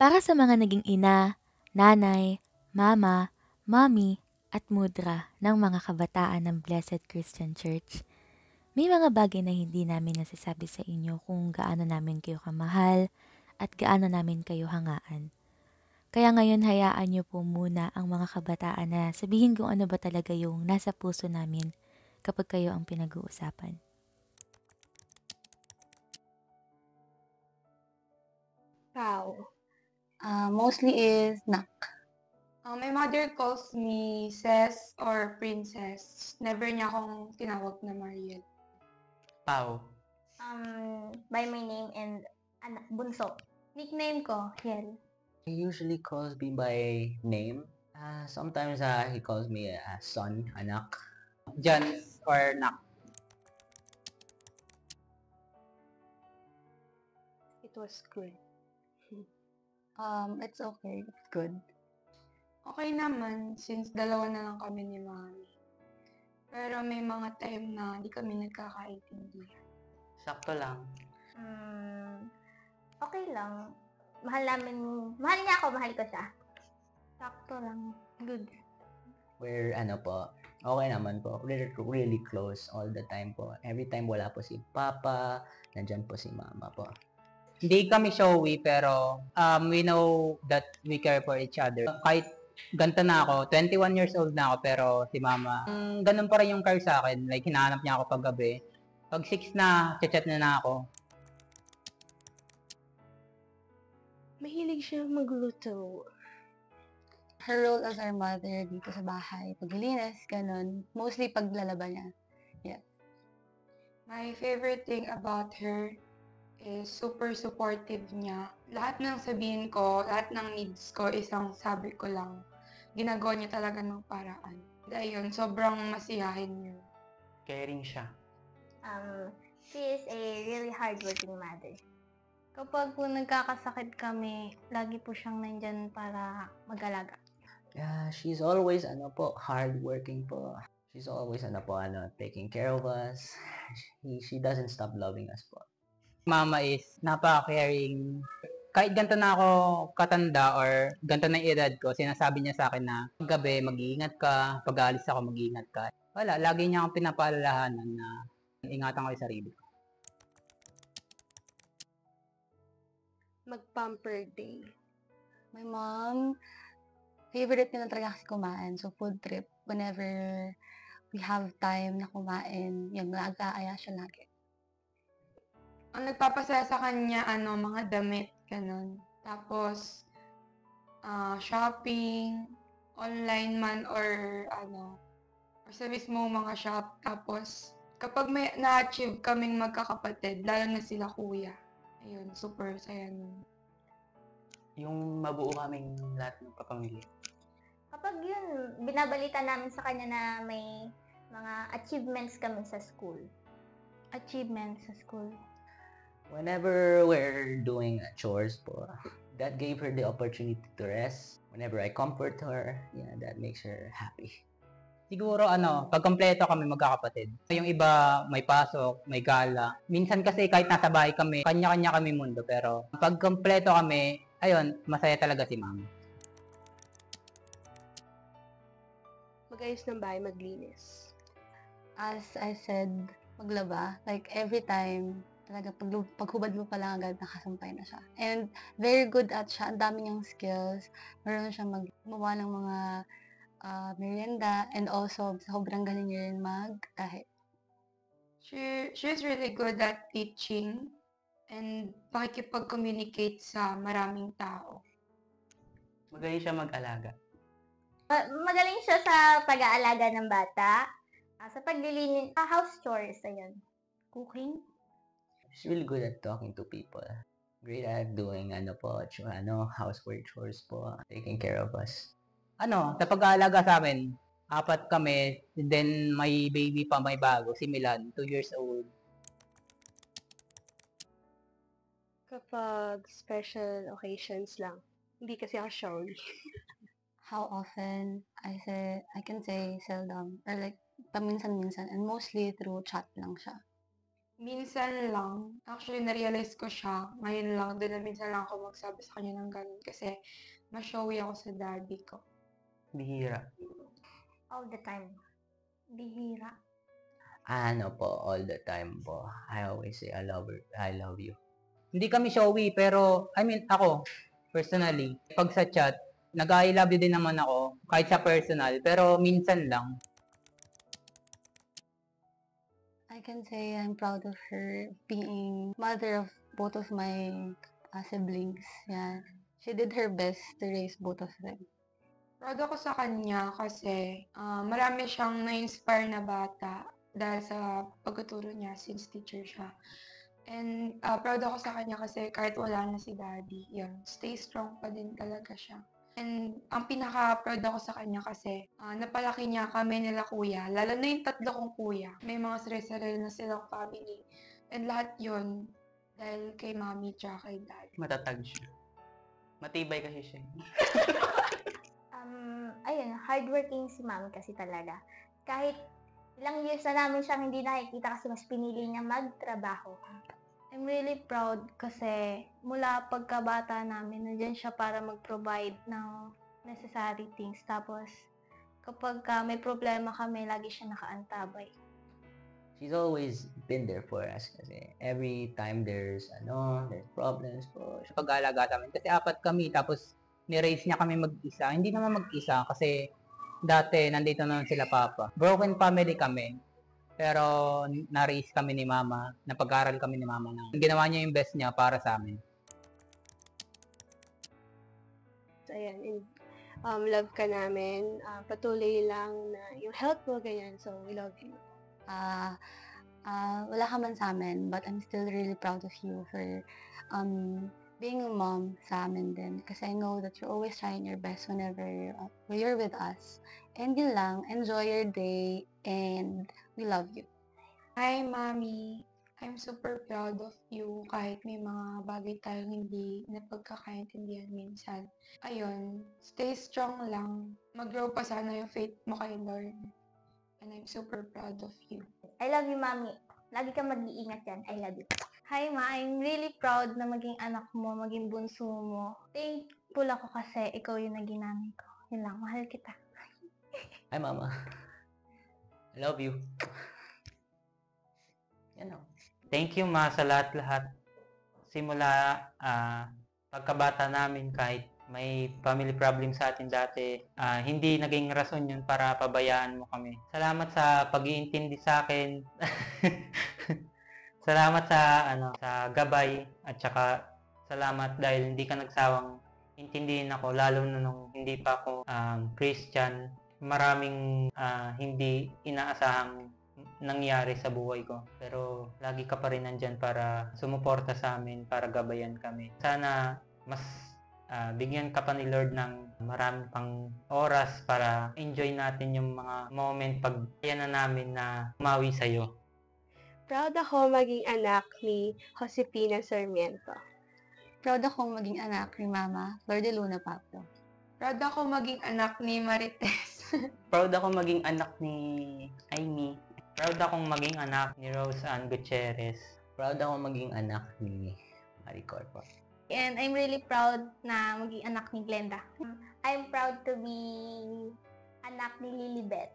Para sa mga naging ina, nanay, mama, mommy, at mudra ng mga kabataan ng Blessed Christian Church, may mga bagay na hindi namin nasasabi sa inyo kung gaano namin kayo kamahal at gaano namin kayo hangaan. Kaya ngayon hayaan niyo po muna ang mga kabataan na sabihin kung ano ba talaga yung nasa puso namin kapag kayo ang pinag-uusapan. Pao. Mostly is Nak. My mother calls me Ses or Princess. Never niya akong tinawag na Mariel. Pao. By my name and anak bunso. Nickname ko, Hiel. He usually calls me by name. Sometimes he calls me son, anak. Jans or Nak. It was good. It's okay. It's good. Okay naman, since dalawa na lang kami ni Mami. Pero may mga time na hindi kami nagkakaintindihan. Sakto lang. Okay lang. Mahal niya ako, mahal ko siya. Sakto lang. Good. We're okay naman po. We're really close all the time po. Every time wala po si Papa, nandyan po si Mama po. Hindi kami showy pero we know that we care for each other. Kahit ganito na ako, 21 years old na ako pero si Mama, ganun pa rin yung care sa akin. Like hinahanap niya ako pag gabi. Pag 6 na, chat na ako. Mahilig siya magluto. Her role as our mother dito sa bahay, paglilinis, ganun. Mostly paglalaba niya. Yeah. My favorite thing about her is super supportive niya. Lahat ng sabihin ko, lahat ng needs ko, isang sabi ko lang. Ginagawa niya talaga ng paraan. Dahil sobrang masiyahin niya. Caring siya. She is a really hardworking mother. Kapag po nagkakasakit kami, lagi po siyang nandyan para mag-alaga. Yeah, she's always hardworking po. She's always taking care of us. She doesn't stop loving us po. Mama is napaka-caring. Kahit ganito na ako katanda or ganito na yung edad ko, sinasabi niya sa akin na paggabi mag-iingat ka, pag-aalis ako mag-iingat ka. Wala, lagi niya akong pinapaalalahanan na ingatan ko yung sarili ko. Mag-pamper day. My mom, favorite niya na talaga kasi kumain. So, food trip, whenever we have time na kumain, yung nag-aaya siya lagi. Ang nagpapasaya sa kanya, mga damit, ganun. Tapos, shopping, online man or sa mismo mga shop. Tapos, kapag may na-achieve kaming magkakapatid, lalo na sila kuya. Ayun, super saya nun. Yung mabuo kaming lahat ng kapamilya. Kapag yun, binabalita namin sa kanya na may mga achievements kami sa school. Achievements sa school. Whenever we're doing chores po, that gave her the opportunity to rest. Whenever I comfort her, that makes her happy. Siguro pag kompleto kami magkakapatid. Yung iba may pasok, may gala. Minsan kasi kahit nasa bahay kami, kanya-kanya kami mundo. Pero pag kompleto kami, ayun, masaya talaga si Mama. Mag-ayos ng bahay, maglinis. As I said, maglaba. Like, every time, talaga paghubad mo pa lang agad nakasampay na siya. And very good at siya. Ang dami niyang skills. Meron siya gumawa ng mga merienda. And also, sobrang galing niya rin mag-tahe. She's really good at teaching and pakikipag-communicate sa maraming tao. Magaling siya mag-alaga. Magaling siya sa pag-aalaga ng bata, sa paglilinis, house chores, ayun. Cooking. She's really good at talking to people. Great at doing housework chores po, taking care of us. Sa pag-aalaga sa amin, 4 kami, then may baby pa, may bago, si Milan, 2 years old. Kapag special occasions lang. Hindi kasi ako showy. How often? I can say seldom. Or like, paminsan-minsan. And mostly through chat lang siya. Minsan lang, actually na-realize ko siya, ngayon lang, din na minsan lang ako magsabi sa kanya ng gano'n kasi ma-showy ako sa daddy ko. Bihira. All the time. Bihira. Ano po, all the time po. I always say, I love you. Hindi kami showy, pero, ako, personally, pag sa chat, nag-I love you din naman ako, kahit sa personal, pero minsan lang. I can say I'm proud of her being mother of both of my siblings. Yeah. She did her best to raise both of them. Proud ako sa kanya kasi marami siyang na-inspire na bata dahil sa pagtuturo niya since teacher siya. And proud ako sa kanya kasi kahit wala na si daddy, yun, stay strong pa din talaga siya. And ang pinaka-proud ako sa kanya kasi napalaki niya kami nila kuya, lalo na yung 3 kong kuya. May mga sarili-sarili na silang family. And lahat yun dahil kay mami tsaka kay daddy. Matatag siya. Matibay kasi siya. Ayun, hardworking si mami kasi talaga. Kahit ilang years na namin siyang hindi nakikita kasi mas pinili niya magtrabaho. I'm really proud kasi mula pagkabata namin, nandiyan siya para mag-provide ng necessary things. Tapos, kapag may problema kami, lagi siya nakaantabay. She's always been there for us kasi every time there's problems po. Pag-aalaga namin, kasi 4 kami, tapos ni-raise niya kami mag-isa. Hindi naman mag-isa kasi dati nandito naman sila papa. Broken family kami. Pero na-raise kami ni mama, napag-aral kami ni mama na ginawa niya yung best niya para sa amin. So, ayan, love ka namin. Patuloy lang na yung health mo, ganyan. So, we love you. Wala ka man sa amin, but I'm still really proud of you for being a mom sa amin din. Kasi I know that you're always trying your best whenever you're with us. And yun lang, enjoy your day, and we love you. Hi, Mami. I'm super proud of you kahit may mga bagay tayong hindi napagkakaintindihan minsan. Ayun, stay strong lang. Mag-grow pa sana yung faith mo kay Lord. And I'm super proud of you. I love you, mami. Lagi kang mag-iingat yan. I love you. Hi, Ma. I'm really proud na maging anak mo, maging bunso mo. Thankful ako kasi ikaw yung naging nanay ko. Yun lang, mahal kita. Hi, Mama. I love you. Yan o. Thank you, Ma, sa lahat-lahat. Simula pagkabata namin, kahit may family problem sa atin dati, hindi naging rason yun para pabayaan mo kami. Salamat sa pag-iintindi sa akin. Salamat sa gabay, at saka salamat dahil hindi ka nagsawang intindihin ako, lalo na nung hindi pa ako Christian. Maraming hindi inaasahang nangyari sa buhay ko. Pero lagi ka pa rin nandyan para sumuporta sa amin, para gabayan kami. Sana mas bigyan ka pa ni Lord ng marami pang oras para enjoy natin yung mga moment pag kaya na namin na umawi sa'yo. Proud ako maging anak ni Josefina Sarmiento. Proud akong maging anak ni Mama Lorde Luna Pablo. Proud ako maging anak ni Marites. Proud ako maging anak ni Amy. Proud akong maging anak ni Rose Ann Gutierrez. Proud ako maging anak ni Maricor po. And I'm really proud na maging anak ni Glenda. I'm proud to be anak ni Lilibet.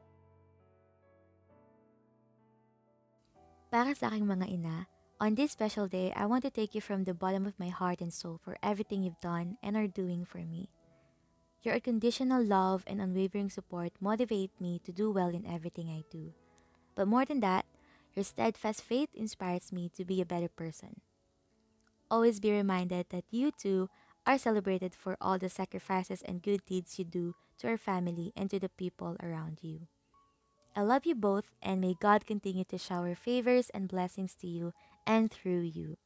Para sa aking mga ina, on this special day, I want to thank you from the bottom of my heart and soul for everything you've done and are doing for me. Your unconditional love and unwavering support motivate me to do well in everything I do. But more than that, your steadfast faith inspires me to be a better person. Always be reminded that you too are celebrated for all the sacrifices and good deeds you do to our family and to the people around you. I love you both, and may God continue to shower favors and blessings to you and through you.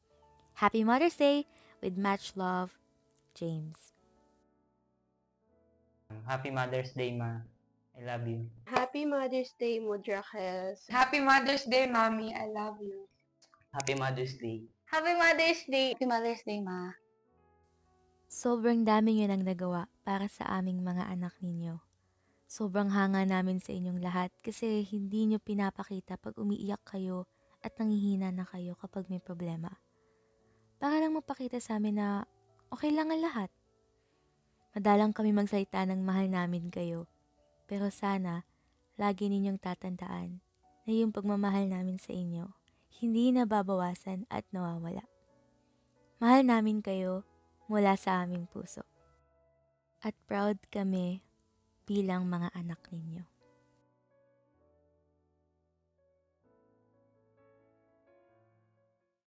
Happy Mother's Day with much love, James. Happy Mother's Day, Ma. I love you. Happy Mother's Day, Mudrachels. Happy Mother's Day, Mami. I love you. Happy Mother's Day. Happy Mother's Day! Happy Mother's Day, Ma. Sobrang dami nyo nang nagawa para sa aming mga anak ninyo. Sobrang hanga namin sa inyong lahat kasi hindi nyo pinapakita pag umiiyak kayo at nanghihina na kayo kapag may problema. Para lang mapakita sa amin na okay lang ang lahat. Madalang kami magsalita ng mahal namin kayo. Pero sana, lagi ninyong tatandaan na yung pagmamahal namin sa inyo, hindi nababawasan at nawawala. Mahal namin kayo mula sa aming puso. At proud kami bilang mga anak ninyo.